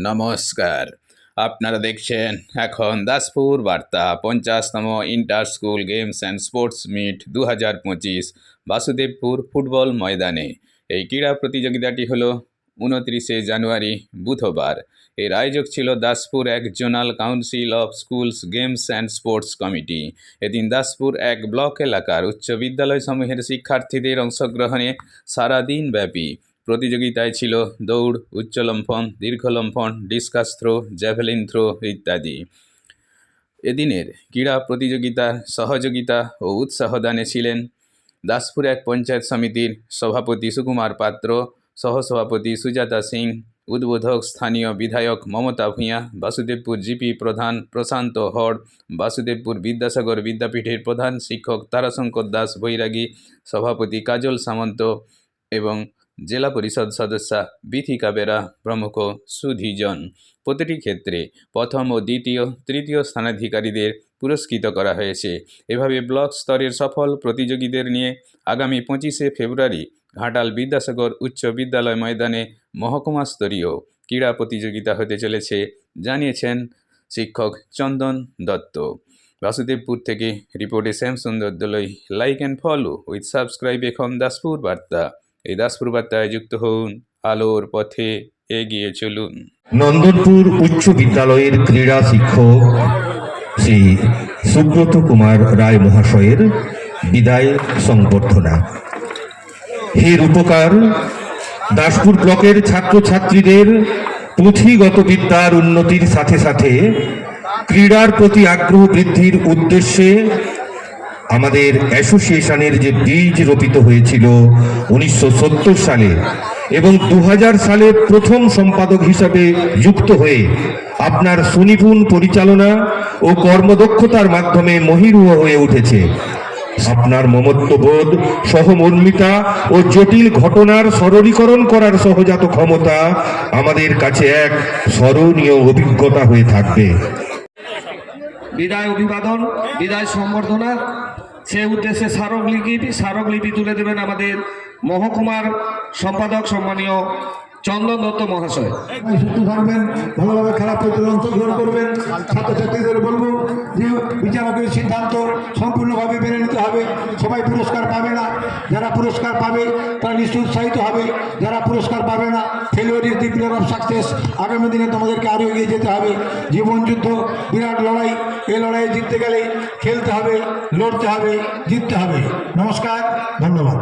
নমস্কার, আপনারা দেখছেন এখন দাসপুর বার্তা 50তম inter school games and sports meet 2025 Basudevpur football ময়দানে। এই ক্রীড়া প্রতিযোগিতাটি হলো 29শে জানুয়ারি বুধবার। এর আয়োজক ছিল দাসপুর এক zonal council of schools games and sports committee. এদিন দাসপুর এক ব্লক এলাকার উচ্চ বিদ্যালয়সমূহের শিক্ষার্থীদের অংশগ্রহণে সারাদিন ব্যাপী প্রতিযোগিতায় ছিল দৌড়, উচ্চলম্ফন, দীর্ঘলম্ফন, ডিসকাস থ্রো, জ্যাভেলিন থ্রো ইত্যাদি। এদিনের ক্রীড়া প্রতিযোগিতার সহযোগিতা ও উৎসাহদানে ছিলেন দাসপুর এক পঞ্চায়েত সমিতির সভাপতি সুকুমার পাত্র, সহসভাপতি সুজাতা সিং, উদ্বোধক স্থানীয় বিধায়ক মমতা ভূঁইয়া, বাসুদেবপুর জিপি প্রধান প্রশান্ত হড়, বাসুদেবপুর বিদ্যাসাগর বিদ্যাপীঠের প্রধান শিক্ষক তারাশঙ্কর দাস বৈরাগী, সভাপতি কাজল সামন্ত এবং জেলা পরিষদ সদস্যা বিথিকা বেরা প্রমুখ সুধীজন। প্রতিটি ক্ষেত্রে প্রথম ও দ্বিতীয়, তৃতীয় স্থানাধিকারীদের পুরস্কৃত করা হয়েছে। এভাবে ব্লক স্তরের সফল প্রতিযোগীদের নিয়ে আগামী 25শে ফেব্রুয়ারি ঘাটাল বিদ্যাসাগর উচ্চ বিদ্যালয় ময়দানে মহকুমা স্তরীয় ক্রীড়া প্রতিযোগিতা হতে চলেছে, জানিয়েছেন শিক্ষক চন্দন দত্ত। বাসুদেবপুর থেকে রিপোর্টে শ্যামসুন্দর দলই। Like and follow with subscribe এখন দাসপুর বার্তা। এই দাসপুর বার্তায় যুক্ত হন, আলোর পথে এগিয়ে চলুন। নন্দনপুর উচ্চ বিদ্যালয়ের ক্রীড়া শিক্ষক শ্রী সুব্রত কুমার রায় মহাশয়ের বিদায় সংবর্ধনা। হে রূপকার, দাসপুর ব্লকের ছাত্রছাত্রীদের পুঁথিগত বিদ্যার উন্নতির সাথে সাথে ক্রীড়ার প্রতি আগ্রহ বৃদ্ধির উদ্দেশ্যে আমাদের অ্যাসোসিয়েশনের যে বীজ রোপিত হয়েছিল 1970 সালে এবং 2000 সালে প্রথম সম্পাদক হিসাবে যুক্ত হয়ে আপনার সুনিপুণ পরিচালনা ও কর্মদক্ষতার মাধ্যমে মহীরূহ হয়ে উঠেছে। আপনার মমত্ববোধ, সহমর্মিতা ও জটিল ঘটনার সরলীকরণ করার সহজাত ক্ষমতা আমাদের কাছে এক স্মরণীয় অভিজ্ঞতা হয়ে থাকবে। বিদায় অভিবাদন, বিদায় সম্বর্ধনা, সে উদ্দেশ্যে স্মারকলিপি তুলে দেবেন আমাদের মহকুমার সম্পাদক সম্মানীয় চন্দন দত্ত মহাশয়। সুস্থ থাকবেন, ভালোভাবে খেলা প্রতিযোগিতায় অংশগ্রহণ করবেন। ছাত্রছাত্রীদের বলবো যে বিচারকের সিদ্ধান্ত সম্পূর্ণভাবে মেনে নিতে হবে। সবাই পুরস্কার পাবে না, যারা পুরস্কার পাবে তারা নিশ্চয় উৎসাহিত হবে, যারা পুরস্কার পাবে না failure is the pillar of success. আগামী দিনে তোমাদেরকে আরও এগিয়ে যেতে হবে। জীবন যুদ্ধ, বিরাট লড়াই, এই লড়াইয়ে জিততে গেলে খেলতে হবে, লড়তে হবে, জিততে হবে। নমস্কার, ধন্যবাদ।